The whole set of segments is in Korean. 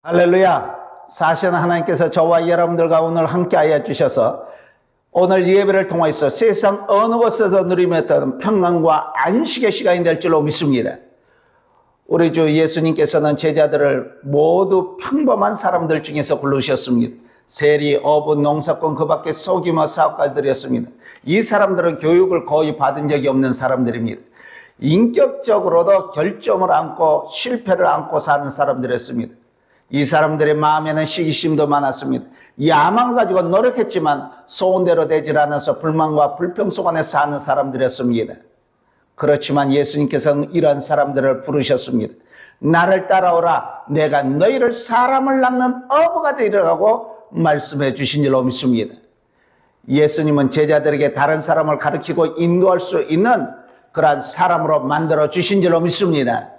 할렐루야. 사실은 하나님께서 저와 여러분들과 오늘 함께하여 주셔서 오늘 예배를 통해서 세상 어느 곳에서 누리며 평강과 안식의 시간이 될 줄로 믿습니다. 우리 주 예수님께서는 제자들을 모두 평범한 사람들 중에서 부르셨습니다. 세리, 어부, 농사꾼 그 밖에 소규모 사업가들이었습니다. 이 사람들은 교육을 거의 받은 적이 없는 사람들입니다. 인격적으로도 결점을 안고 실패를 안고 사는 사람들이었습니다. 이 사람들의 마음에는 시기심도 많았습니다. 야망을 가지고 노력했지만 소원대로 되질 않아서 불만과 불평 속 안에 사는 사람들이었습니다. 그렇지만 예수님께서는 이러한 사람들을 부르셨습니다. 나를 따라오라. 내가 너희를 사람을 낳는 어부가 되리라고 말씀해 주신 줄로 믿습니다. 예수님은 제자들에게 다른 사람을 가르치고 인도할 수 있는 그러한 사람으로 만들어 주신 줄로 믿습니다.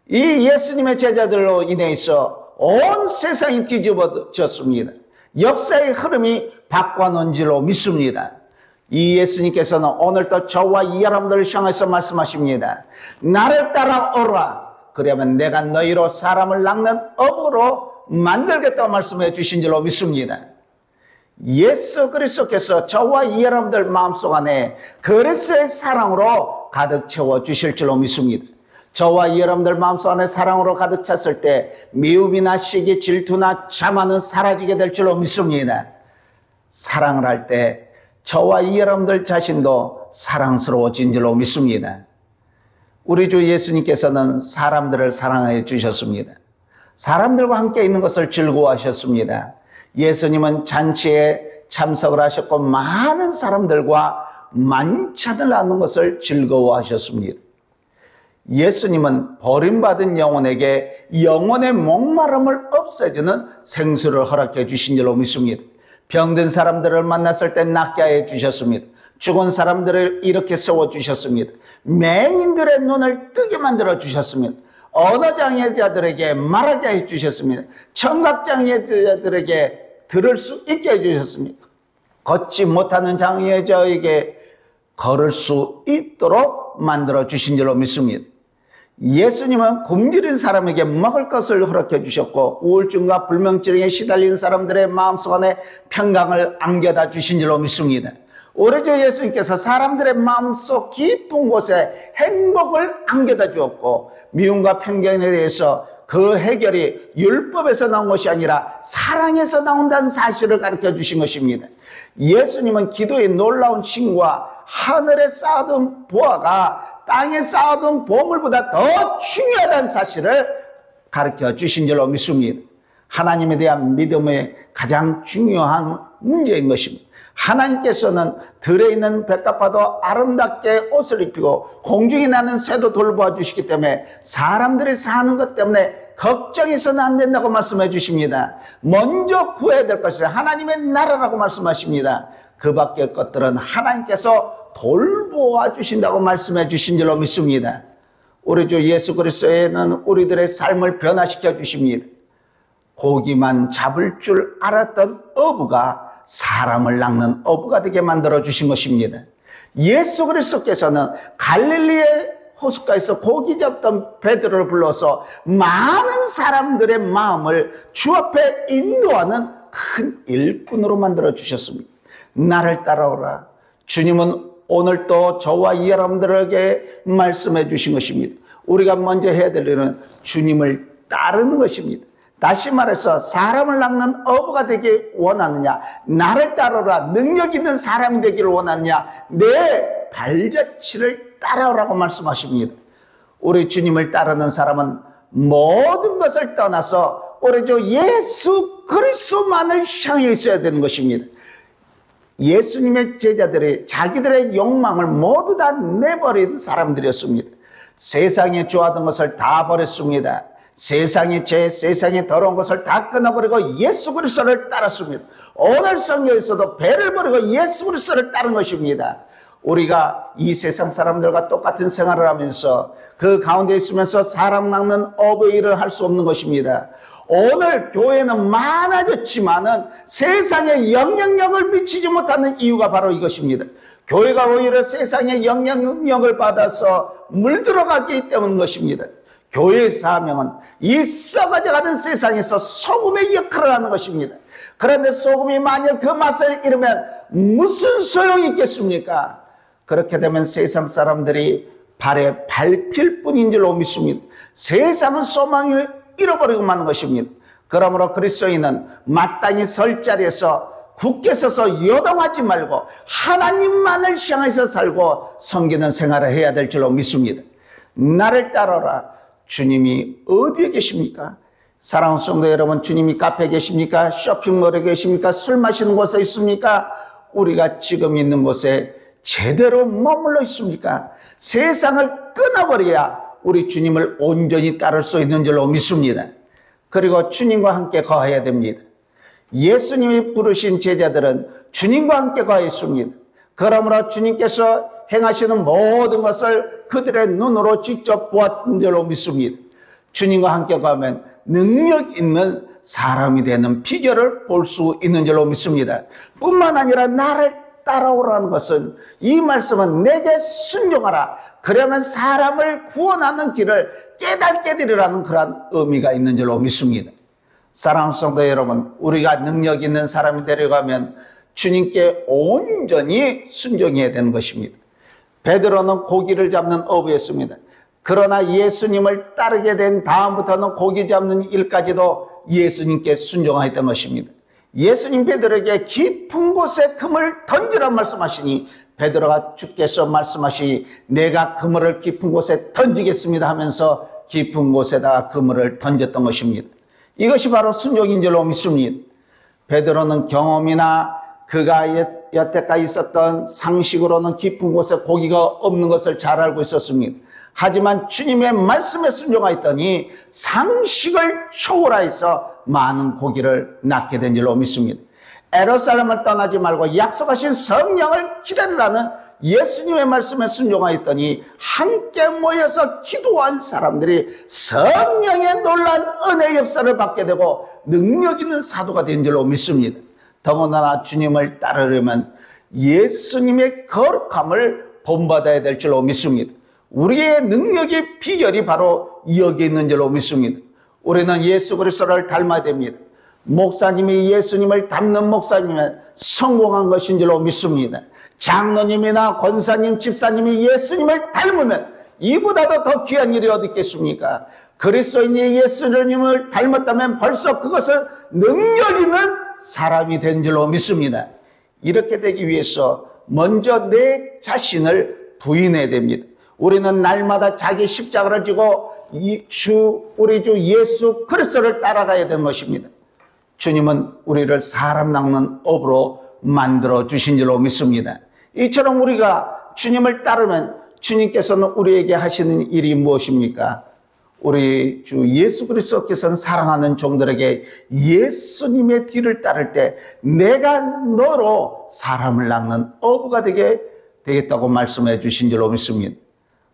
이 예수님의 제자들로 인해서 온 세상이 뒤집어졌습니다. 역사의 흐름이 바꿔놓은 줄로 믿습니다. 이 예수님께서는 오늘도 저와 여러분들을 향해서 말씀하십니다. 나를 따라오라. 그러면 내가 너희로 사람을 낳는 어부로 만들겠다고 말씀해 주신 줄로 믿습니다. 예수 그리스도께서 저와 여러분들 마음속 안에 그리스도의 사랑으로 가득 채워 주실 줄로 믿습니다. 저와 여러분들 마음속 안에 사랑으로 가득 찼을 때 미움이나 시기, 질투나 자만은 사라지게 될 줄로 믿습니다. 사랑을 할 때 저와 여러분들 자신도 사랑스러워진 줄로 믿습니다. 우리 주 예수님께서는 사람들을 사랑해 주셨습니다. 사람들과 함께 있는 것을 즐거워하셨습니다. 예수님은 잔치에 참석을 하셨고 많은 사람들과 만찬을 나눈 것을 즐거워하셨습니다. 예수님은 버림받은 영혼에게 영혼의 목마름을 없애주는 생수를 허락해 주신 줄로 믿습니다. 병든 사람들을 만났을 때 낫게 해 주셨습니다. 죽은 사람들을 이렇게 세워주셨습니다. 맹인들의 눈을 뜨게 만들어 주셨습니다. 언어장애자들에게 말하게 해 주셨습니다. 청각장애자들에게 들을 수 있게 해 주셨습니다. 걷지 못하는 장애자에게 걸을 수 있도록 만들어 주신 줄로 믿습니다. 예수님은 굶주린 사람에게 먹을 것을 허락해 주셨고 우울증과 불면증에 시달린 사람들의 마음속 안에 평강을 안겨다 주신 줄로 믿습니다. 우리 주 예수님께서 사람들의 마음속 깊은 곳에 행복을 안겨다 주었고 미움과 편견에 대해서 그 해결이 율법에서 나온 것이 아니라 사랑에서 나온다는 사실을 가르쳐 주신 것입니다. 예수님은 기도의 놀라운 신과 하늘에 쌓아둔 보화가 땅에 쌓아둔 보물보다 더 중요하다는 사실을 가르쳐 주신 줄로 믿습니다. 하나님에 대한 믿음의 가장 중요한 문제인 것입니다. 하나님께서는 들에 있는 백합화도 아름답게 옷을 입히고 공중에 나는 새도 돌보아 주시기 때문에 사람들이 사는 것 때문에 걱정해서는 안 된다고 말씀해 주십니다. 먼저 구해야 될 것이 하나님의 나라라고 말씀하십니다. 그 밖의 것들은 하나님께서 돌보아 주신다고 말씀해 주신 줄로 믿습니다. 우리 주 예수 그리스도에는 우리들의 삶을 변화시켜 주십니다. 고기만 잡을 줄 알았던 어부가 사람을 낚는 어부가 되게 만들어 주신 것입니다. 예수 그리스도께서는 갈릴리의 호숫가에서 고기 잡던 베드로를 불러서 많은 사람들의 마음을 주 앞에 인도하는 큰 일꾼으로 만들어 주셨습니다. 나를 따라오라. 주님은 오늘 또 저와 여러분들에게 말씀해 주신 것입니다. 우리가 먼저 해야 될 일은 주님을 따르는 것입니다. 다시 말해서 사람을 낚는 어부가 되길 원하느냐, 나를 따르라 능력 있는 사람이 되기를 원하느냐, 내 발자취를 따라오라고 말씀하십니다. 우리 주님을 따르는 사람은 모든 것을 떠나서 우리 주 예수 그리스도만을 향해 있어야 되는 것입니다. 예수님의 제자들이 자기들의 욕망을 모두 다 내버린 사람들이었습니다. 세상에 좋아하던 것을 다 버렸습니다. 세상의 죄, 세상의 더러운 것을 다 끊어버리고 예수 그리스도를 따랐습니다. 오늘 성경에서도 배를 버리고 예수 그리스도를 따른 것입니다. 우리가 이 세상 사람들과 똑같은 생활을 하면서 그 가운데 있으면서 사람 낚는 어부의 일을 할 수 없는 것입니다. 오늘 교회는 많아졌지만은 세상에 영향력을 미치지 못하는 이유가 바로 이것입니다. 교회가 오히려 세상에 영향력을 받아서 물들어가기 때문인 것입니다. 교회의 사명은 이 썩어져가는 세상에서 소금의 역할을 하는 것입니다. 그런데 소금이 만약 그 맛을 잃으면 무슨 소용이 있겠습니까? 그렇게 되면 세상 사람들이 발에 밟힐 뿐인 줄로 믿습니다. 세상은 소망을 잃어버리고 마는 것입니다. 그러므로 그리스도인은 마땅히 설 자리에서 굳게 서서 요동하지 말고 하나님만을 향해서 살고 섬기는 생활을 해야 될 줄로 믿습니다. 나를 따라라. 주님이 어디에 계십니까? 사랑하는 성도 여러분, 주님이 카페에 계십니까? 쇼핑몰에 계십니까? 술 마시는 곳에 있습니까? 우리가 지금 있는 곳에 제대로 머물러 있습니까? 세상을 끊어버려야 우리 주님을 온전히 따를 수 있는 줄로 믿습니다. 그리고 주님과 함께 거해야 됩니다. 예수님이 부르신 제자들은 주님과 함께 거했습니다. 그러므로 주님께서 행하시는 모든 것을 그들의 눈으로 직접 보았던 줄로 믿습니다. 주님과 함께 가면 능력 있는 사람이 되는 비결을 볼 수 있는 줄로 믿습니다. 뿐만 아니라 나를 따라오라는 것은, 이 말씀은 내게 순종하라, 그러면 사람을 구원하는 길을 깨닫게 되리라는 그러한 의미가 있는 줄로 믿습니다. 사랑하는 성도 여러분, 우리가 능력 있는 사람이 되려가면 주님께 온전히 순종해야 되는 것입니다. 베드로는 고기를 잡는 어부였습니다. 그러나 예수님을 따르게 된 다음부터는 고기 잡는 일까지도 예수님께 순종하였던 것입니다. 예수님 베드로에게 깊은 곳에 그물을 던지라 말씀하시니 베드로가 주께서 말씀하시니 내가 그물을 깊은 곳에 던지겠습니다 하면서 깊은 곳에다 그물을 던졌던 것입니다. 이것이 바로 순종인 줄로 믿습니다. 베드로는 경험이나 그가 여태까지 있었던 상식으로는 깊은 곳에 고기가 없는 것을 잘 알고 있었습니다. 하지만 주님의 말씀에 순종하였더니 상식을 초월하여서 많은 고기를 낳게 된 줄로 믿습니다. 예루살렘을 떠나지 말고 약속하신 성령을 기다리라는 예수님의 말씀에 순종하였더니 함께 모여서 기도한 사람들이 성령의 놀라운 은혜의 역사를 받게 되고 능력 있는 사도가 된 줄로 믿습니다. 더군다나 주님을 따르려면 예수님의 거룩함을 본받아야 될 줄로 믿습니다. 우리의 능력의 비결이 바로 여기 있는 줄로 믿습니다. 우리는 예수 그리스도를 닮아야 됩니다. 목사님이 예수님을 닮는 목사님은 성공한 것인 줄로 믿습니다. 장로님이나 권사님, 집사님이 예수님을 닮으면 이보다도 더 귀한 일이 어디 있겠습니까? 그리스도인이 예수님을 닮았다면 벌써 그것은 능력 있는 사람이 된 줄로 믿습니다. 이렇게 되기 위해서 먼저 내 자신을 부인해야 됩니다. 우리는 날마다 자기 십자가를 지고 우리 주 예수 그리스도를 따라가야 되는 것입니다. 주님은 우리를 사람 낚는 업으로 만들어 주신 줄로 믿습니다. 이처럼 우리가 주님을 따르면 주님께서는 우리에게 하시는 일이 무엇입니까? 우리 주 예수 그리스도께서는 사랑하는 종들에게 예수님의 뒤를 따를 때 내가 너로 사람을 낚는 어부가 되겠다고 말씀해 주신 줄로 믿습니다.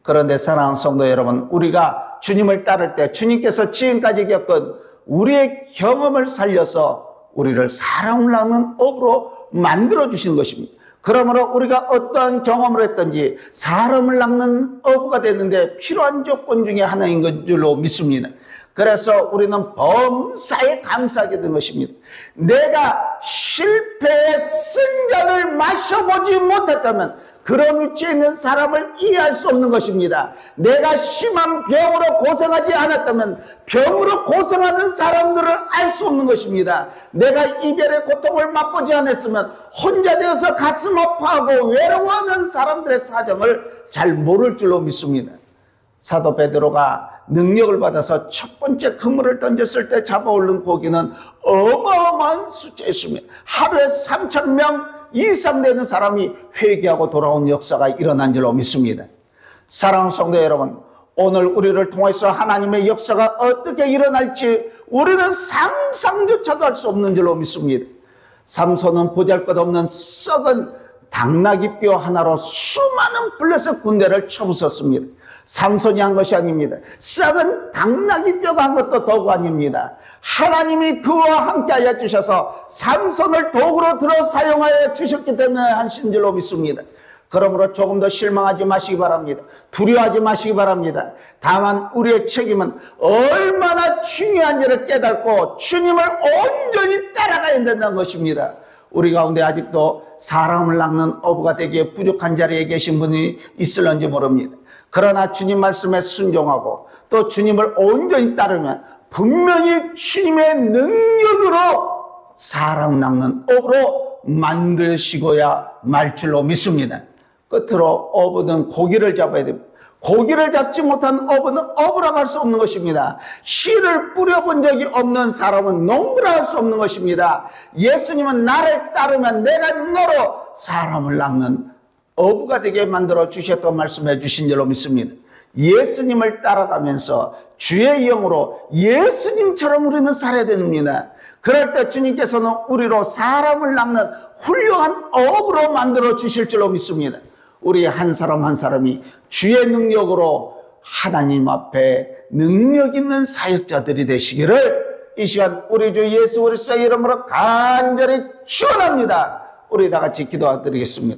그런데 사랑하는 성도 여러분, 우리가 주님을 따를 때 주님께서 지금까지 겪은 우리의 경험을 살려서 우리를 사람을 낚는 업으로 만들어 주신 것입니다. 그러므로 우리가 어떠한 경험을 했든지 사람을 낚는 어부가 되는데 필요한 조건 중에 하나인 것 줄로 믿습니다. 그래서 우리는 범사에 감사하게 된 것입니다. 내가 실패의 쓴잔을 마셔보지 못했다면 그런 위치에 있는 사람을 이해할 수 없는 것입니다. 내가 심한 병으로 고생하지 않았다면 병으로 고생하는 사람들을 알 수 없는 것입니다. 내가 이별의 고통을 맛보지 않았으면 혼자 되어서 가슴 아파하고 외로워하는 사람들의 사정을 잘 모를 줄로 믿습니다. 사도 베드로가 능력을 받아서 첫 번째 그물을 던졌을 때 잡아올린 고기는 어마어마한 숫자였습니다. 하루에 3,000명 이상 되는 사람이 회개하고 돌아온 역사가 일어난 줄로 믿습니다. 사랑하는 성도 여러분, 오늘 우리를 통해서 하나님의 역사가 어떻게 일어날지 우리는 상상조차도 할 수 없는 줄로 믿습니다. 삼손은 보잘것없는 썩은 당나귀 뼈 하나로 수많은 블레셋 군대를 쳐부쉈습니다. 삼손이 한 것이 아닙니다. 썩은 당나귀 뼈가 한 것도 도구 아닙니다. 하나님이 그와 함께 하여 주셔서 삼손을 도구로 들어 사용하여 주셨기 때문에 하신 줄로 믿습니다. 그러므로 조금 더 실망하지 마시기 바랍니다. 두려워하지 마시기 바랍니다. 다만 우리의 책임은 얼마나 중요한지를 깨닫고 주님을 온전히 따라가야 된다는 것입니다. 우리 가운데 아직도 사람을 낚는 어부가 되기에 부족한 자리에 계신 분이 있을런지 모릅니다. 그러나 주님 말씀에 순종하고 또 주님을 온전히 따르면 분명히 주님의 능력으로 사람 낚는 어부로 만드시고야 말 줄로 믿습니다. 끝으로 어부는 고기를 잡아야 됩니다. 고기를 잡지 못한 어부는 어부라고 할 수 없는 것입니다. 씨를 뿌려본 적이 없는 사람은 농부라 할 수 없는 것입니다. 예수님은 나를 따르면 내가 너로 사람을 낚는 어부가 되게 만들어 주셨다고 말씀해 주신 줄로 믿습니다. 예수님을 따라가면서 주의 영으로 예수님처럼 우리는 살아야 됩니다. 그럴 때 주님께서는 우리로 사람을 낚는 훌륭한 어부로 만들어 주실 줄로 믿습니다. 우리 한 사람 한 사람이 주의 능력으로 하나님 앞에 능력 있는 사역자들이 되시기를 이 시간 우리 주 예수 그리스도의 이름으로 간절히 축원합니다. 우리 다 같이 기도드리겠습니다.